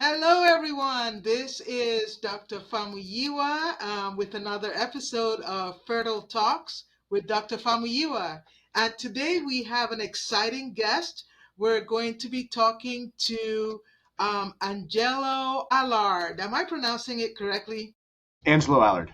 Hello, everyone. This is Dr. Famuyiwa with another episode of Fertile Talks with Dr. Famuyiwa. And today we have an exciting guest. We're going to be talking to Angelo Allard. Am I pronouncing it correctly? Angelo Allard.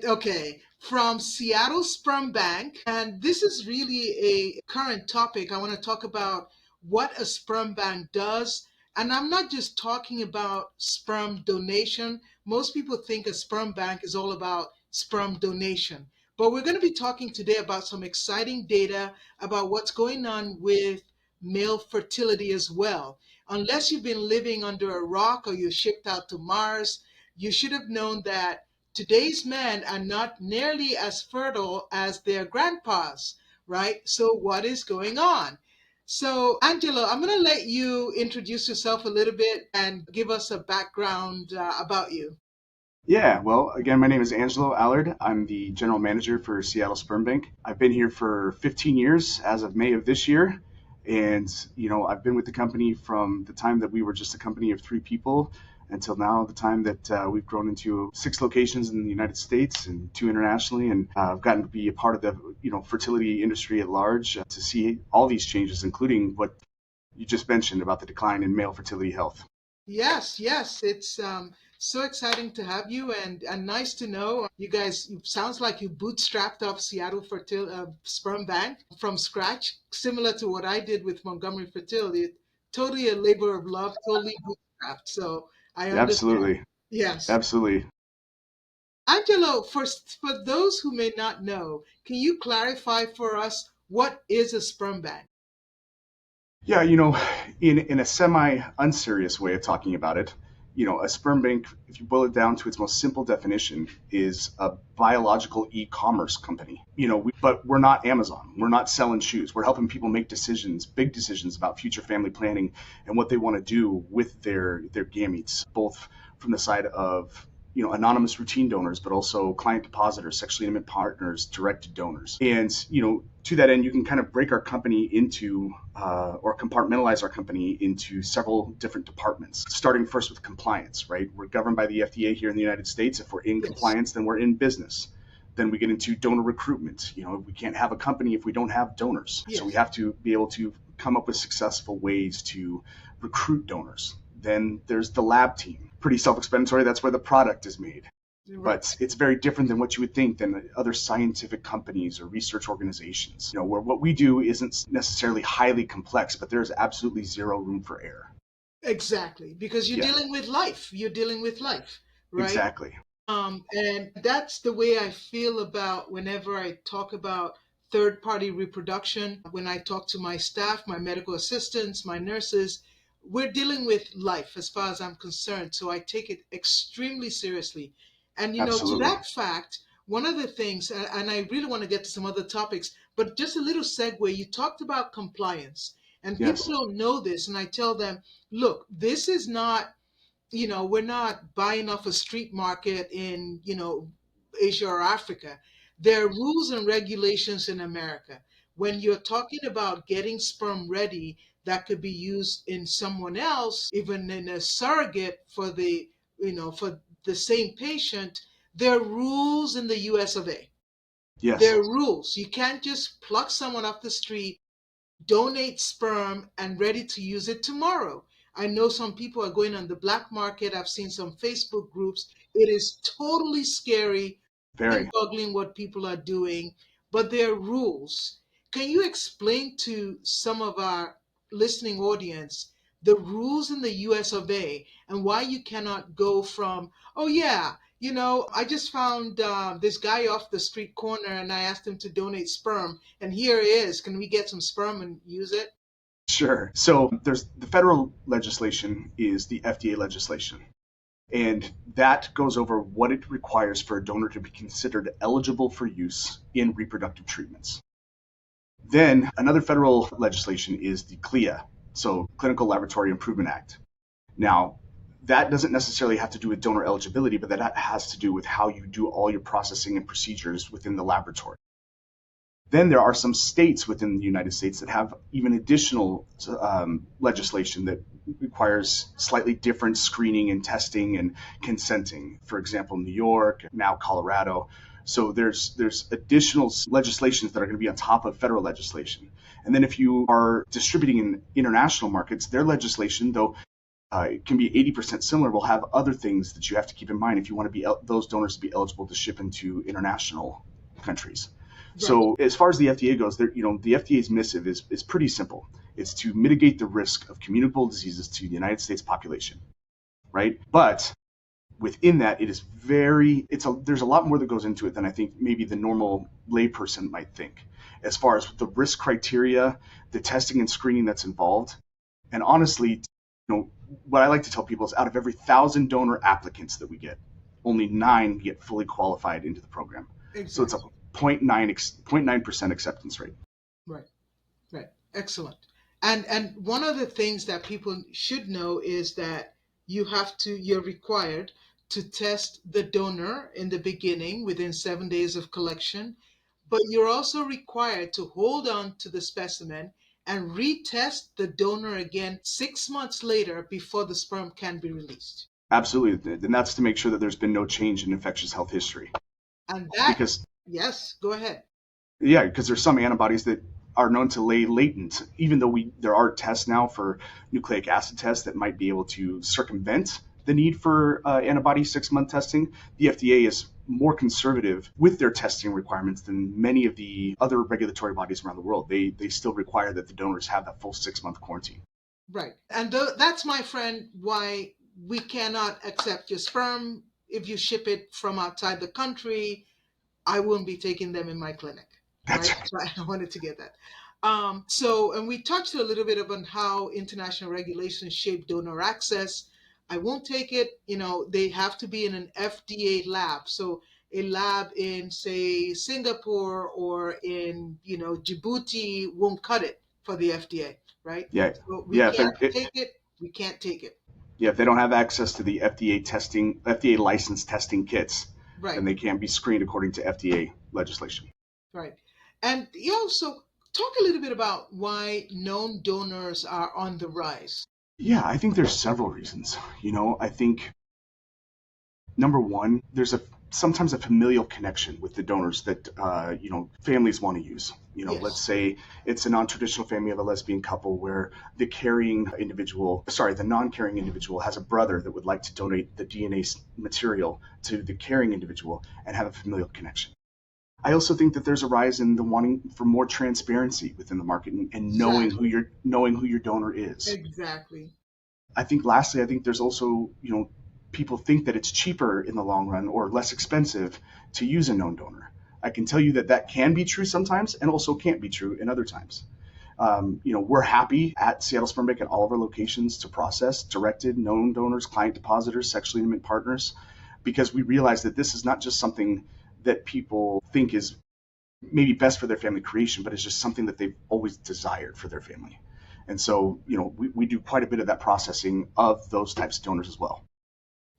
Okay, from Seattle Sperm Bank. And this is really a current topic. I want to talk about what a sperm bank does. And I'm not just talking about sperm donation. Most people think a sperm bank is all about sperm donation. But we're going to be talking today about some exciting data about what's going on with male fertility as well. Unless you've been living under a rock or you're shipped out to Mars, you should have known that today's men are not nearly as fertile as their grandpas, right? So, what is going on? So, Angelo, I'm going to let you introduce yourself a little bit and give us a background about you. Yeah, well, again, my name is Angelo Allard. I'm the general manager for Seattle Sperm Bank. I've been here for 15 years as of May of this year. And, I've been with the company from the time that we were just a company of three people until now, the time that we've grown into six locations in the United States and two internationally. And I've gotten to be a part of the, fertility industry at large to see all these changes, including what you just mentioned about the decline in male fertility health. Yes, yes, it's so exciting to have you and nice to know you guys. It sounds like you bootstrapped up Seattle Sperm Bank from scratch, similar to what I did with Montgomery Fertility. Totally a labor of love, totally bootstrapped. So I understand. Absolutely. Yes. Absolutely. Angelo, for those who may not know, can you clarify for us what is a sperm bank? Yeah, in a semi unserious way of talking about it, a sperm bank, if you boil it down to its most simple definition, is a biological e-commerce company. But we're not Amazon. We're not selling shoes. We're helping people make decisions, big decisions about future family planning and what they want to do with their gametes, both from the side of anonymous routine donors, but also client depositors, sexually intimate partners, directed donors. And, to that end, you can kind of break our company into or compartmentalize our company into several different departments, starting first with compliance, right? We're governed by the FDA here in the United States. If we're in Yes. compliance, then we're in business. Then we get into donor recruitment. We can't have a company if we don't have donors. So we Yes. have to be able to come up with successful ways to recruit donors. Then there's the lab team. Pretty self-explanatory. That's where the product is made. Right. But it's very different than what you would think than other scientific companies or research organizations. Where what we do isn't necessarily highly complex, but there's absolutely zero room for error. Exactly. Because you're Yeah, dealing with life. You're dealing with life, right? exactly. And that's the way I feel about whenever I talk about third party reproduction. When I talk to my staff, my medical assistants, my nurses, we're dealing with life as far as I'm concerned. So I take it extremely seriously. And, to Absolutely. that fact, one of the things, and I really want to get to some other topics, but just a little segue, you talked about compliance. And people Yes. don't know this. And I tell them, look, this is not, we're not buying off a street market in, Asia or Africa. There are rules and regulations in America. When you're talking about getting sperm ready that could be used in someone else, even in a surrogate for the same patient, there are rules in the US of A. Yes. There are rules. You can't just pluck someone off the street, donate sperm, and ready to use it tomorrow. I know some people are going on the black market. I've seen some Facebook groups. It is totally scary, Very. boggling what people are doing, but there are rules. Can you explain to some of our listening audience the rules in the US of A and why you cannot go from, oh, yeah, I just found this guy off the street corner and I asked him to donate sperm, and here it is. Can we get some sperm and use it? Sure. So there's the federal legislation is the FDA legislation. And that goes over what it requires for a donor to be considered eligible for use in reproductive treatments. Then another federal legislation is the CLIA, so Clinical Laboratory Improvement Act. Now, that doesn't necessarily have to do with donor eligibility, but that has to do with how you do all your processing and procedures within the laboratory. Then there are some states within the United States that have even additional legislation that requires slightly different screening and testing and consenting. For example, New York, now Colorado. So there's additional legislations that are going to be on top of federal legislation. And then if you are distributing in international markets, their legislation, though it can be 80% similar, will have other things that you have to keep in mind if you want to be those donors to be eligible to ship into international countries. Right. So as far as the FDA goes, the FDA's missive is pretty simple. It's to mitigate the risk of communicable diseases to the United States population, right? But within that, there's a lot more that goes into it than I think maybe the normal layperson might think. As far as the risk criteria, the testing and screening that's involved, and honestly, what I like to tell people is out of every 1,000 donor applicants that we get, only 9 get fully qualified into the program. So it's a Exactly. 0.9% acceptance rate. Right. Right. Excellent. And one of the things that people should know is that you're required to test the donor in the beginning within 7 days of collection, but you're also required to hold on to the specimen and retest the donor again 6 months later before the sperm can be released. Absolutely. And that's to make sure that there's been no change in infectious health history. And that, Because yes, go ahead. Yeah, because there's some antibodies that are known to lay latent, even though there are tests now for nucleic acid tests that might be able to circumvent the need for antibody 6-month testing. The FDA is more conservative with their testing requirements than many of the other regulatory bodies around the world. They still require that the donors have that full 6-month quarantine. Right. And that's, my friend, why we cannot accept your sperm if you ship it from outside the country. I won't be taking them in my clinic, That's right? So I wanted to get that. And we touched a little bit about how international regulations shape donor access. I won't take it. They have to be in an FDA lab. So a lab in, say, Singapore or in, Djibouti won't cut it for the FDA, right? yeah, So we yeah. can't take it. We can't take it. If they don't have access to the FDA licensed testing kits, then Right. they can't be screened according to FDA legislation. Right. And you also talk a little bit about why known donors are on the rise. Yeah, I think there's several reasons. I think number one, there's sometimes a familial connection with the donors that families want to use. Let's Yes. say it's a non-traditional family of a lesbian couple where the non-carrying individual has a brother that would like to donate the DNA material to the carrying individual and have a familial connection. I also think that there's a rise in the wanting for more transparency within the market and Exactly. knowing who your donor is. Exactly. Lastly, I think there's also, people think that it's cheaper in the long run or less expensive to use a known donor. I can tell you that that can be true sometimes and also can't be true in other times. We're happy at Seattle Sperm Bank at all of our locations to process directed known donors, client depositors, sexually intimate partners, because we realize that this is not just something that people think is maybe best for their family creation, but it's just something that they've always desired for their family. And so, we do quite a bit of that processing of those types of donors as well.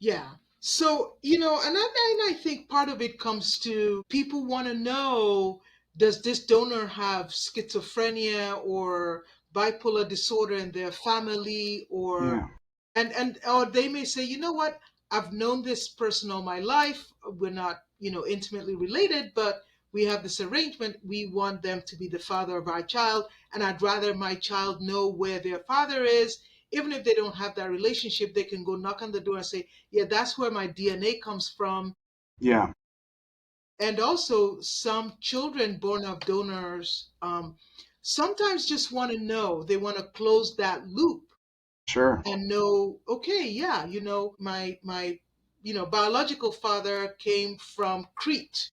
Yeah. So, and I think part of it comes to people want to know, does this donor have schizophrenia or bipolar disorder in their family, or Yeah, or they may say, you know what, I've known this person all my life. We're not, intimately related, but we have this arrangement. We want them to be the father of our child, and I'd rather my child know where their father is. Even if they don't have that relationship, they can go knock on the door and say, yeah, that's where my DNA comes from. yeah, And also, some children born of donors sometimes just want to know, they want to close that loop sure. and know, okay, yeah, my biological father came from Crete,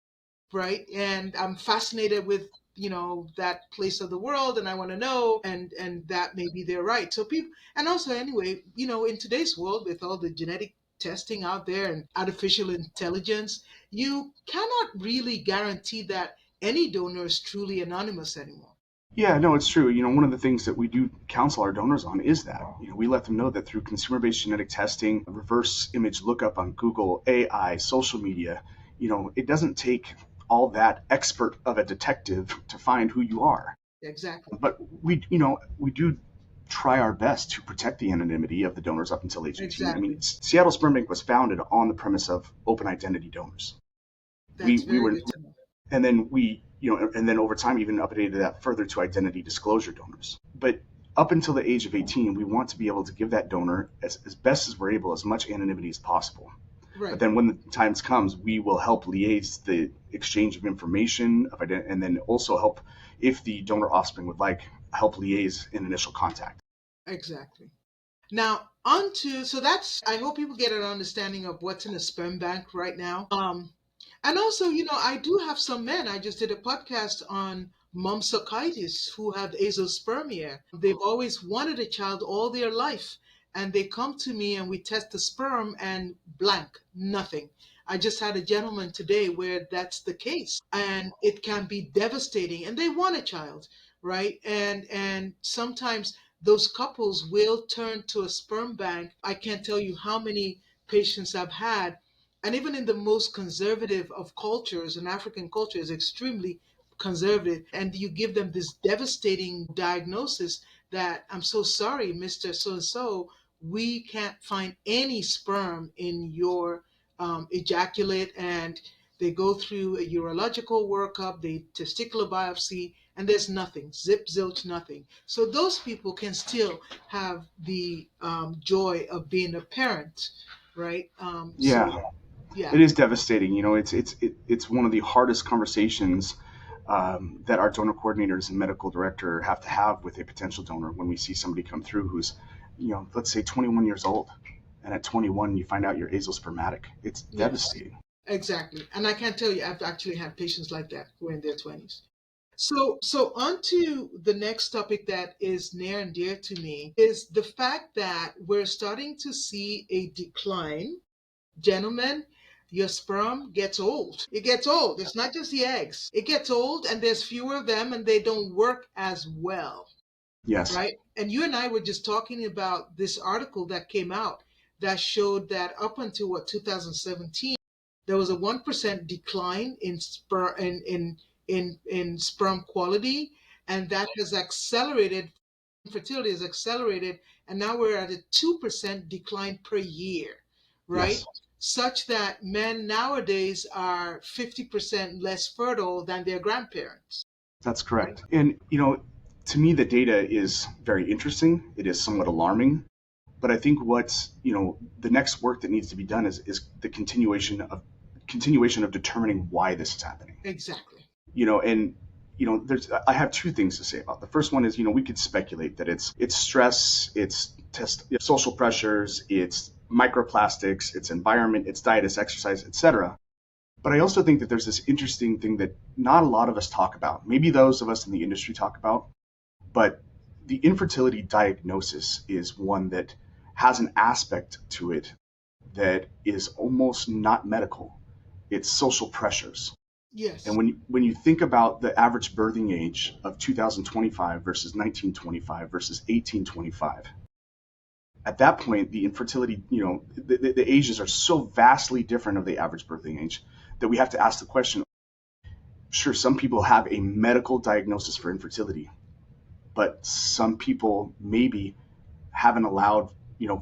right? And I'm fascinated with, that place of the world, and I want to know, and that maybe they're right. So people, and also anyway, in today's world with all the genetic testing out there and artificial intelligence, you cannot really guarantee that any donor is truly anonymous anymore. Yeah, no, it's true. One of the things that we do counsel our donors on is that, we let them know that through consumer-based genetic testing, reverse image lookup on Google, AI, social media, it doesn't take all that expert of a detective to find who you are. Exactly. But we do try our best to protect the anonymity of the donors up until age 18. I mean, Exactly. Seattle Sperm Bank was founded on the premise of open identity donors. We That's we very were, good to know. and then and then over time even updated that further to identity disclosure donors. But up until the age of 18, we want to be able to give that donor as best as we're able as much anonymity as possible. But Right. then when the times comes, we will help liaise the exchange of information and then also help, if the donor offspring would like, help liaise in initial contact. Exactly. Now, on to, so that's, I hope people get an understanding of what's in a sperm bank right now. And also, I do have some men. I just did a podcast on momsokitis who have azoospermia. They've always wanted a child all their life. And they come to me and we test the sperm and blank, nothing. I just had a gentleman today where that's the case. And it can be devastating. And they want a child, right? And sometimes those couples will turn to a sperm bank. I can't tell you how many patients I've had, and even in the most conservative of cultures, an African culture is extremely conservative, and you give them this devastating diagnosis that, I'm so sorry, Mr. So and so, we can't find any sperm in your ejaculate. And they go through a urological workup, the testicular biopsy, and there's nothing, zip, zilch, nothing. So those people can still have the joy of being a parent, right? Yeah, Yeah, it is devastating. It's one of the hardest conversations that our donor coordinators and medical director have to have with a potential donor when we see somebody come through who's, let's say 21 years old, and at 21 you find out you're azospermatic. It's yes, devastating. exactly. And I can tell you, I've actually had patients like that who are in their 20s. So on to the next topic that is near and dear to me is the fact that we're starting to see a decline. Gentlemen, your sperm gets old. It gets old. It's not just the eggs. It gets old and there's fewer of them and they don't work as well, Yes, right? And you and I were just talking about this article that came out that showed that up until what 2017, there was a 1% decline in sperm in sperm quality, and that has accelerated. Fertility has accelerated, and now we're at a 2% decline per year, right? yes, Such that men nowadays are 50% less fertile than their grandparents, that's right? correct. And to me, the data is very interesting. It is somewhat alarming. But I think what's the next work that needs to be done is the continuation of determining why this is happening. Exactly. And there's I have two things to say about. The first one is, we could speculate that it's stress, it's social pressures, it's microplastics, it's environment, it's diet, it's exercise, etc. But I also think that there's this interesting thing that not a lot of us talk about. Maybe those of us in the industry talk about, but the infertility diagnosis is one that has an aspect to it that is almost not medical. It's social pressures. And Yes. when you think about the average birthing age of 2025 versus 1925 versus 1825, at that point, the infertility, the ages are so vastly different of the average birthing age that we have to ask the question. Sure, some people have a medical diagnosis for infertility, but some people maybe haven't allowed,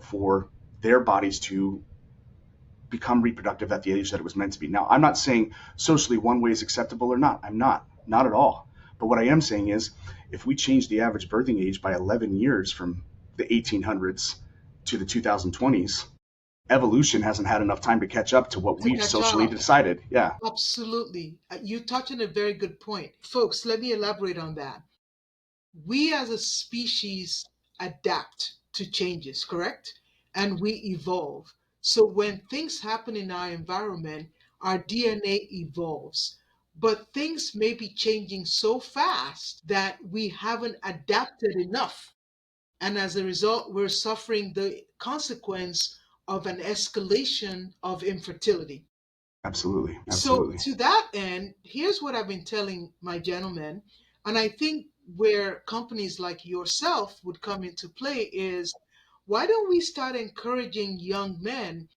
for their bodies to become reproductive at the age that it was meant to be. Now, I'm not saying socially one way is acceptable or not. I'm not at all. But what I am saying is, if we change the average birthing age by 11 years from the 1800s to the 2020s, evolution hasn't had enough time to catch up to what To we've catch socially up. decided. Yeah, Absolutely. You touch on a very good point. Folks, let me elaborate on that. We as a species adapt to changes, correct? And we evolve. So when things happen in our environment, our DNA evolves. But things may be changing so fast that we haven't adapted enough. And as a result, we're suffering the consequence of an escalation of infertility. absolutely, So, absolutely. to that end, here's what I've been telling my gentlemen. And I think where companies like yourself would come into play is why don't we start encouraging young men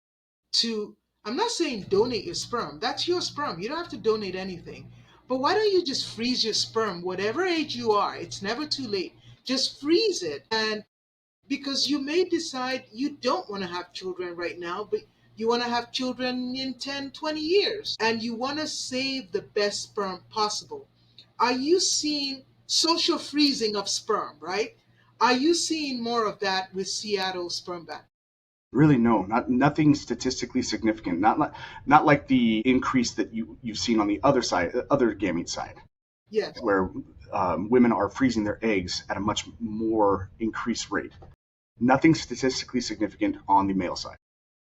to, I'm not saying donate your sperm, that's your sperm. You don't have to donate anything. But why don't you just freeze your sperm, whatever age you are? It's never too late. Just freeze it and because you may decide you don't want to have children right now, but you want to have children in 10, 20 years, and you want to save the best sperm possible. Are you seeing social freezing of sperm, right? Are you seeing more of that with Seattle Sperm Bank? Really, no, nothing statistically significant. Not like the increase that you've seen on the other side, other gamete side, Yes. where women are freezing their eggs at a much more increased rate. Nothing statistically significant on the male side.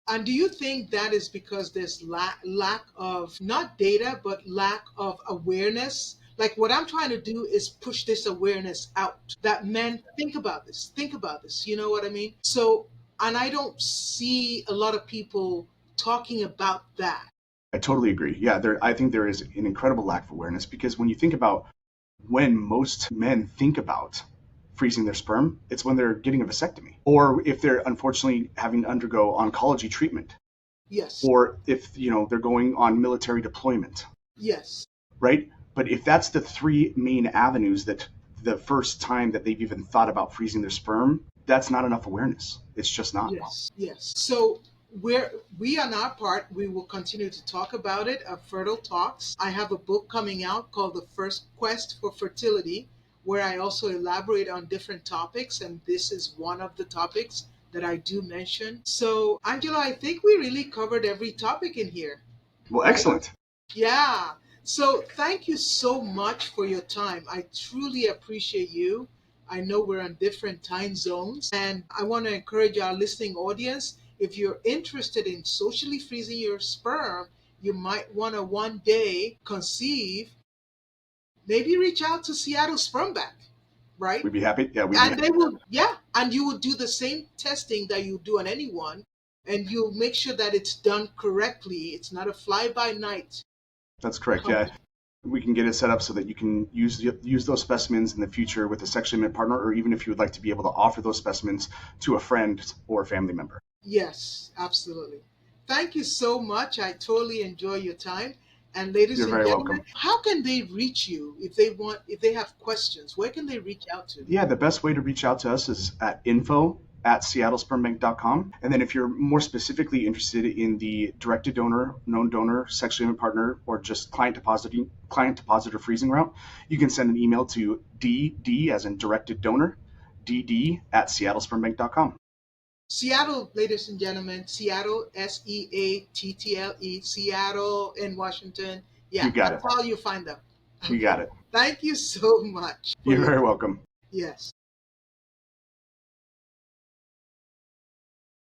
And do you think that is because there's lack of not data, but lack of awareness? Like what I'm trying to do is push this awareness out that men think about this. You know what I mean? So, and I don't see a lot of people talking about that. I totally agree. Yeah, I think there is an incredible lack of awareness because when you think about when most men think about freezing their sperm, it's when they're getting a vasectomy, or if they're unfortunately having to undergo oncology treatment, Yes, or if they're going on military deployment, yes, right? But if that's the three main avenues that the first time that they've even thought about freezing their sperm, that's not enough awareness. It's just not. yes, yes. So we on our part, we will continue to talk about it at Fertile Talks. I have a book coming out called The First Quest for Fertility, where I also elaborate on different topics, and this is one of the topics that I do mention. So, Angela, I think we really covered every topic in here, Well, right? excellent. Yeah. So thank you so much for your time. I truly appreciate you. I know we're on different time zones, and I want to encourage our listening audience, if you're interested in socially freezing your sperm, you might want to one day conceive, maybe reach out to Seattle Sperm Bank, right? We'd be happy. Yeah, we'd be And happy. they will, yeah, and you will do the same testing that you do on anyone, and you'll make sure that it's done correctly. It's not a fly by night That's correct. Yeah, company. we can get it set up so that you can use those specimens in the future with a sexually intimate partner, or even if you would like to be able to offer those specimens to a friend or a family member. Yes, absolutely. Thank you so much. I totally enjoy your time. And ladies You're and very gentlemen, welcome. how can they reach you if they want, if they have questions? Where can they reach out to? Yeah, the best way to reach out to us is at info@seattlespermbank.com. And then if you're more specifically interested in the directed donor, known donor, sexually intimate partner, or just client depositor freezing route, you can send an email to DD as in directed donor, DD@seattlespermbank.com. Seattle, ladies and gentlemen, Seattle, Seattle, Seattle in Washington. You Yeah, got that's it. how you find them. You Okay. got it. Thank you so much for You're your, very welcome. yes.